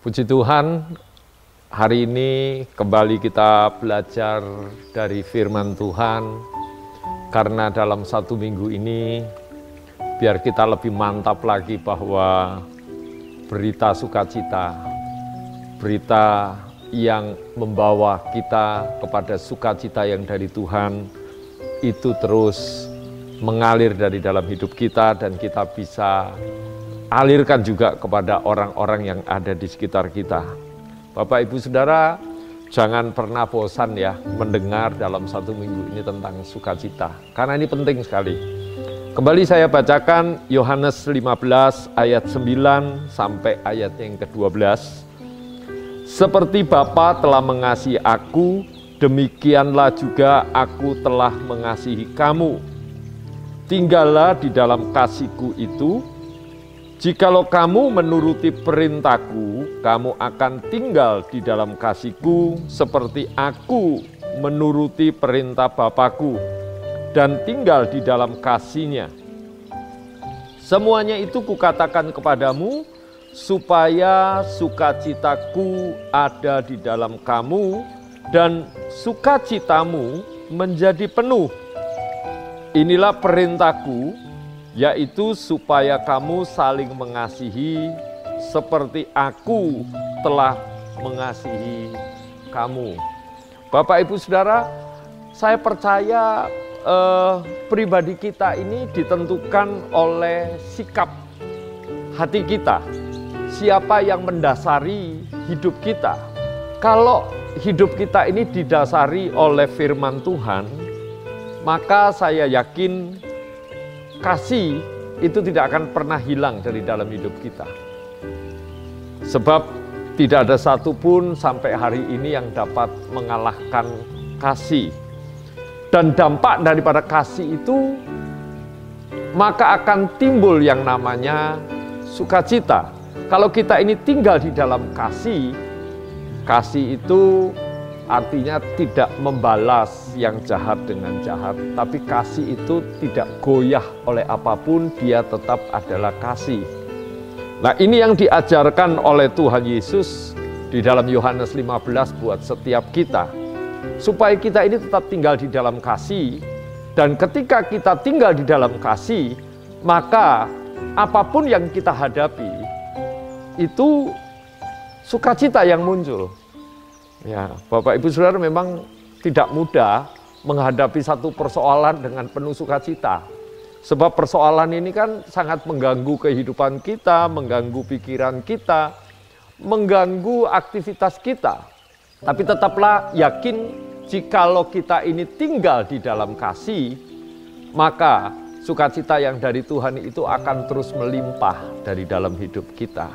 Puji Tuhan, hari ini kembali kita belajar dari firman Tuhan. Karena dalam satu minggu ini, biar kita lebih mantap lagi bahwa berita sukacita, berita yang membawa kita kepada sukacita yang dari Tuhan, itu terus mengalir dari dalam hidup kita dan kita bisa alirkan juga kepada orang-orang yang ada di sekitar kita. Bapak, Ibu, Saudara, jangan pernah bosan ya mendengar dalam satu minggu ini tentang sukacita. Karena ini penting sekali. Kembali saya bacakan Yohanes 15 ayat 9 sampai ayat yang ke-12. Seperti Bapa telah mengasihi aku, demikianlah juga aku telah mengasihi kamu. Tinggallah di dalam kasih-Ku itu. Jikalau kamu menuruti perintahku, kamu akan tinggal di dalam kasih-Ku seperti aku menuruti perintah Bapa-Ku dan tinggal di dalam kasih-Nya. Semuanya itu kukatakan kepadamu, supaya sukacitaku ada di dalam kamu dan sukacitamu menjadi penuh. Inilah perintahku, yaitu supaya kamu saling mengasihi seperti aku telah mengasihi kamu. Bapak, Ibu, Saudara, saya percaya pribadi kita ini ditentukan oleh sikap hati kita. Siapa yang mendasari hidup kita? Kalau hidup kita ini didasari oleh firman Tuhan, maka saya yakin kasih itu tidak akan pernah hilang dari dalam hidup kita. Sebab tidak ada satupun sampai hari ini yang dapat mengalahkan kasih. Dan dampak daripada kasih itu, maka akan timbul yang namanya sukacita. Kalau kita ini tinggal di dalam kasih, kasih itu artinya tidak membalas yang jahat dengan jahat, tapi kasih itu tidak goyah oleh apapun, dia tetap adalah kasih. Nah, ini yang diajarkan oleh Tuhan Yesus di dalam Yohanes 15 buat setiap kita. Supaya kita ini tetap tinggal di dalam kasih, dan ketika kita tinggal di dalam kasih, maka apapun yang kita hadapi, itu sukacita yang muncul. Ya, Bapak, Ibu, Saudara, memang tidak mudah menghadapi satu persoalan dengan penuh sukacita. Sebab persoalan ini kan sangat mengganggu kehidupan kita, mengganggu pikiran kita, mengganggu aktivitas kita. Tapi tetaplah yakin, jikalau kita ini tinggal di dalam kasih, maka sukacita yang dari Tuhan itu akan terus melimpah dari dalam hidup kita.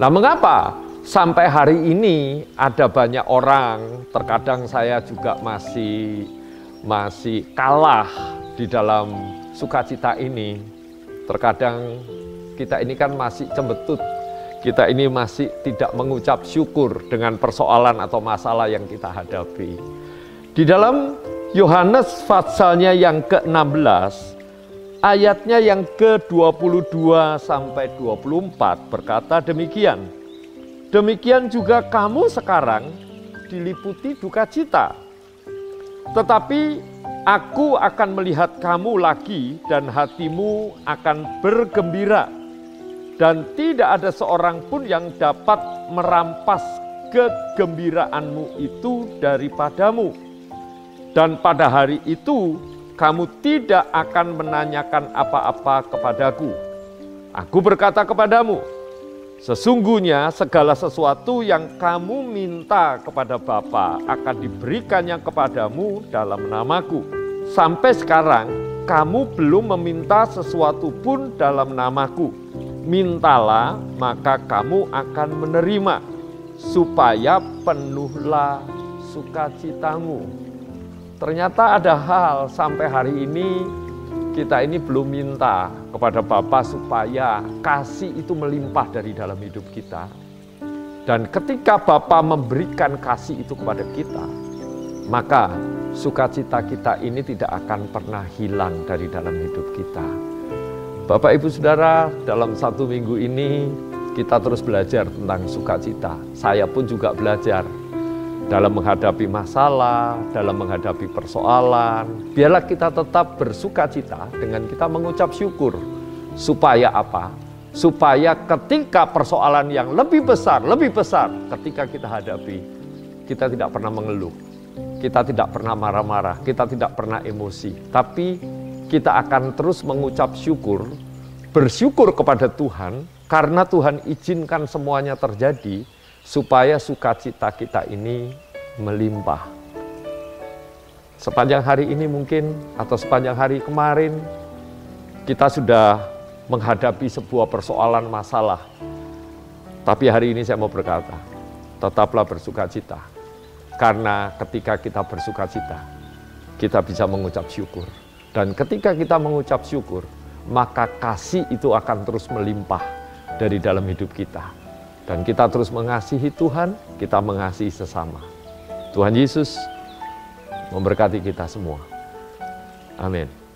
Nah, mengapa sampai hari ini ada banyak orang, terkadang saya juga masih kalah di dalam sukacita ini. Terkadang kita ini kan masih cembetut, kita ini masih tidak mengucap syukur dengan persoalan atau masalah yang kita hadapi. Di dalam Yohanes pasalnya yang ke-16, ayatnya yang ke-22 sampai 24 berkata demikian. Demikian juga kamu sekarang diliputi duka cita. Tetapi aku akan melihat kamu lagi dan hatimu akan bergembira. Dan tidak ada seorang pun yang dapat merampas kegembiraanmu itu daripadamu. Dan pada hari itu kamu tidak akan menanyakan apa-apa kepadaku. Aku berkata kepadamu, sesungguhnya segala sesuatu yang kamu minta kepada Bapa akan diberikannya kepadamu dalam namaku. Sampai sekarang kamu belum meminta sesuatu pun dalam namaku. Mintalah maka kamu akan menerima, supaya penuhlah sukacitamu. Ternyata ada hal sampai hari ini kita ini belum minta kepada Bapa supaya kasih itu melimpah dari dalam hidup kita. Dan ketika Bapa memberikan kasih itu kepada kita, maka sukacita kita ini tidak akan pernah hilang dari dalam hidup kita. Bapak, Ibu, Saudara, dalam satu minggu ini kita terus belajar tentang sukacita. Saya pun juga belajar dalam menghadapi masalah, dalam menghadapi persoalan. Biarlah kita tetap bersukacita dengan kita mengucap syukur. Supaya apa? Supaya ketika persoalan yang lebih besar ketika kita hadapi, kita tidak pernah mengeluh, kita tidak pernah marah-marah, kita tidak pernah emosi, tapi kita akan terus mengucap syukur, bersyukur kepada Tuhan, karena Tuhan izinkan semuanya terjadi, supaya sukacita kita ini melimpah. Sepanjang hari ini mungkin, atau sepanjang hari kemarin, kita sudah menghadapi sebuah persoalan masalah. Tapi hari ini saya mau berkata, tetaplah bersukacita. Karena ketika kita bersukacita, kita bisa mengucap syukur. Dan ketika kita mengucap syukur, maka kasih itu akan terus melimpah dari dalam hidup kita. Dan kita terus mengasihi Tuhan, kita mengasihi sesama. Tuhan Yesus memberkati kita semua. Amin.